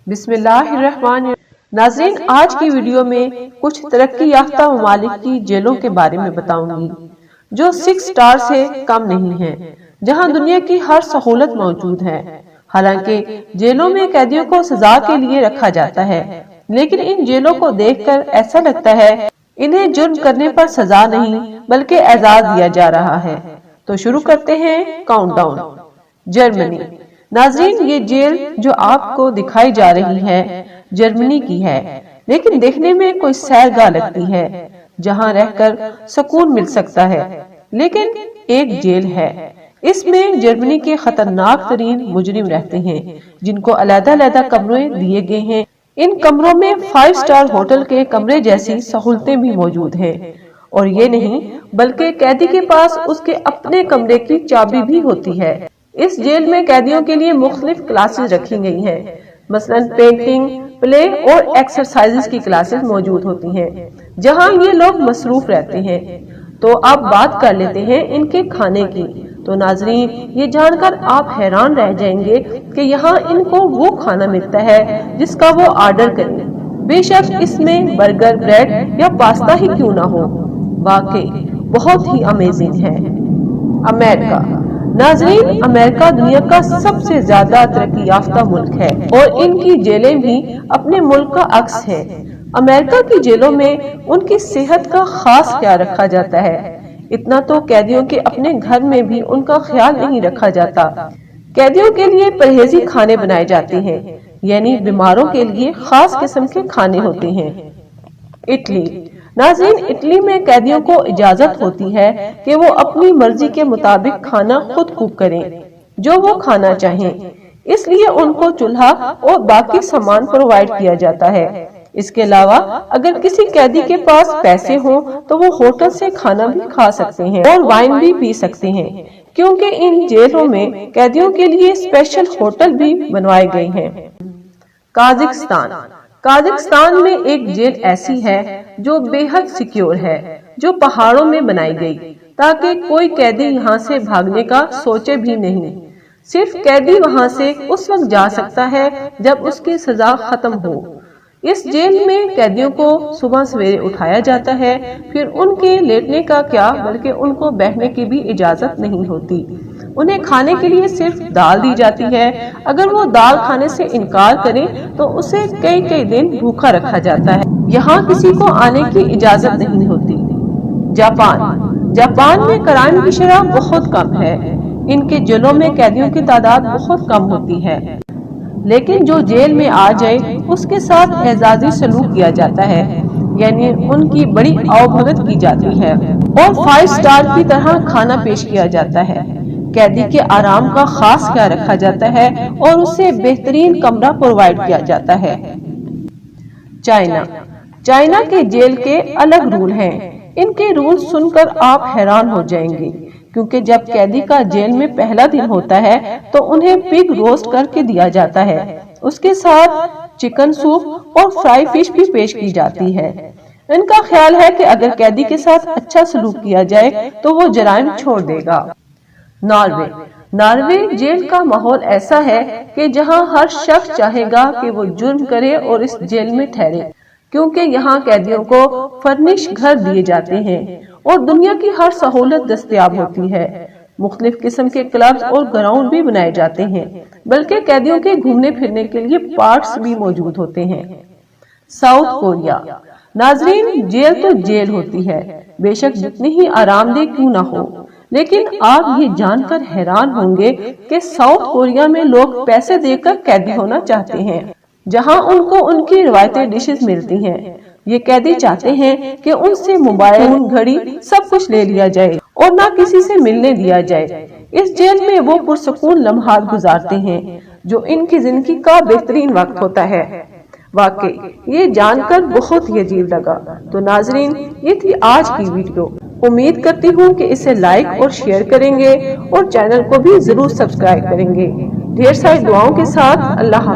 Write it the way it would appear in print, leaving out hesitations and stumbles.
بسم اللہ الرحمن الرحیم۔ ناظرین، آج کی ویڈیو میں کچھ ترقی یافتہ ممالک کی جیلوں کے بارے میں بتاؤں گی جو 6 سٹار سے کم نہیں ہیں، جہاں دنیا کی ہر سہولت موجود ہے۔ حالانکہ جیلوں میں قیدیوں کو سزا کے لیے رکھا جاتا ہے، لیکن ان جیلوں کو دیکھ کر ایسا لگتا ہے انہیں جرم کرنے پر سزا نہیں بلکہ اعزاز دیا جا رہا ہے۔ تو شروع کرتے ہیں کاؤنٹ ڈاؤن۔ جرمنی۔ ناظرین، یہ جیل جو آپ کو دکھائی جا رہی ہے جرمنی کی ہے، لیکن دیکھنے میں کوئی سیرگاہ لگتی ہے جہاں رہ کر سکون مل سکتا ہے، لیکن ایک جیل ہے۔ اس میں جرمنی کے خطرناک ترین مجرم رہتے ہیں جن کو علیحدہ علیحدہ کمرے دیے گئے ہیں۔ ان کمروں میں 5 سٹار ہوٹل کے کمرے جیسی سہولتیں بھی موجود ہیں، اور یہ نہیں بلکہ قیدی کے پاس اس کے اپنے کمرے کی چابی بھی ہوتی ہے۔ اس جیل میں قیدیوں کے لیے مختلف کلاسز رکھی گئی ہیں، مثلا پینٹنگ، پلے اور ایکسرسائزز کی کلاسز موجود ہوتی ہیں جہاں یہ لوگ مصروف رہتے ہیں۔ تو اب بات کر لیتے ہیں ان کے کھانے کی۔ تو ناظرین، یہ جان کر آپ حیران رہ جائیں گے کہ یہاں ان کو وہ کھانا ملتا ہے جس کا وہ آرڈر کریں، بے شک اس میں برگر، بریڈ یا پاستا ہی کیوں نہ ہو۔ واقعی بہت ہی امیزنگ ہے۔ امریکہ۔ ناظرین، امریکہ دنیا کا سب سے زیادہ ترقی یافتہ ملک ہے اور ان کی جیلیں بھی اپنے ملک کا عکس ہے۔ امریکہ کی جیلوں میں ان کی صحت کا خاص خیال رکھا جاتا ہے، اتنا تو قیدیوں کے اپنے گھر میں بھی ان کا خیال نہیں رکھا جاتا۔ قیدیوں کے لیے پرہیزی کھانے بنائے جاتے ہیں، یعنی بیماروں کے لیے خاص قسم کے کھانے ہوتے ہیں۔ اٹلی۔ ناظرین، اٹلی میں قیدیوں کو اجازت ہوتی ہے کہ وہ اپنی مرضی کے مطابق کھانا خود کوک کریں جو وہ کھانا چاہیں، اس لیے ان کو چولہا اور باقی سامان پرووائیڈ کیا جاتا ہے۔ اس کے علاوہ اگر کسی قیدی کے پاس پیسے ہوں تو وہ ہوٹل سے کھانا بھی کھا سکتے ہیں اور وائن بھی پی سکتے ہیں، کیونکہ ان جیلوں میں قیدیوں کے لیے اسپیشل ہوٹل بھی بنوائے گئے ہیں۔ قازقستان۔ قازقستان میں ایک جیل ایسی ہے جو بے حد سیکیور ہے، جو پہاڑوں میں بنائی گئی تاکہ کوئی قیدی یہاں سے بھاگنے کا سوچے بھی نہیں۔ صرف قیدی وہاں سے اس وقت جا سکتا ہے جب اس کی سزا ختم ہو۔ اس جیل میں قیدیوں کو صبح سویرے اٹھایا جاتا ہے، پھر ان کے لیٹنے کا کیا بلکہ ان کو بیٹھنے کی بھی اجازت نہیں ہوتی۔ انہیں کھانے کے لیے صرف دال دی جاتی ہے، اگر وہ دال کھانے سے انکار کریں تو اسے کئی دن بھوکا رکھا جاتا ہے۔ یہاں کسی کو آنے کی اجازت نہیں ہوتی۔ جاپان۔ جاپان میں کرائم کی شرح بہت کم ہے۔ ان کے جیلوں میں قیدیوں کی تعداد بہت کم ہوتی ہے، لیکن جو جیل میں آ جائے اس کے ساتھ اعزازی سلوک کیا جاتا ہے، یعنی ان کی بڑی آؤ بھگت کی جاتی ہے اور 5 سٹار کی طرح کھانا پیش کیا جاتا ہے۔ قیدی کے آرام کا خاص خیال رکھا جاتا ہے اور اسے بہترین کمرہ پرووائیڈ کیا جاتا ہے۔ چائنا۔ چائنا کے جیل کے الگ رول ہیں۔ ان کے رول سن کر آپ حیران ہو جائیں گے، کیونکہ جب قیدی کا جیل میں پہلا دن ہوتا ہے تو انہیں پگ روسٹ کر کے دیا جاتا ہے، اس کے ساتھ چکن سوپ اور فرائی فش بھی پیش کی جاتی ہے۔ ان کا خیال ہے کہ اگر قیدی کے ساتھ اچھا سلوک کیا جائے تو وہ جرائم چھوڑ دے گا۔ ناروے۔ ناروے جیل کا ماحول ایسا ہے کہ جہاں ہر شخص چاہے گا کہ وہ جرم کرے اور اس جیل میں ٹھہرے، کیونکہ یہاں قیدیوں کو فرنش گھر دیے جاتے ہیں اور دنیا کی ہر سہولت دستیاب ہوتی ہے۔ مختلف قسم کے کلبز اور گراؤنڈ بھی بنائے جاتے ہیں، بلکہ قیدیوں کے گھومنے پھرنے کے لیے پارکس بھی موجود ہوتے ہیں۔ South Korea. ناظرین، جیل تو جیل ہوتی ہے، بے شک جتنی ہی آرام دہ کیوں نہ ہو، لیکن آپ یہ جان کر حیران ہوں گے کہ ساؤتھ کوریا میں لوگ پیسے دے کر قیدی ہونا چاہتے ہیں، جہاں ان کو ان کی روایتی ڈشز ملتی ہیں۔ یہ قیدی چاہتے ہیں کہ ان سے موبائل، گھڑی سب کچھ لے لیا جائے اور نہ کسی سے ملنے دیا جائے۔ اس جیل میں وہ پرسکون لمحات گزارتے ہیں جو ان کی زندگی کا بہترین وقت ہوتا ہے۔ واقعی یہ جان کر بہت ہی عجیب لگا۔ تو ناظرین، یہ تھی آج کی ویڈیو۔ امید کرتی ہوں کہ اسے لائک اور شیئر کریں گے اور چینل کو بھی ضرور سبسکرائب کریں گے۔ ڈھیر ساری دعاؤں کے ساتھ اللہ حافظ۔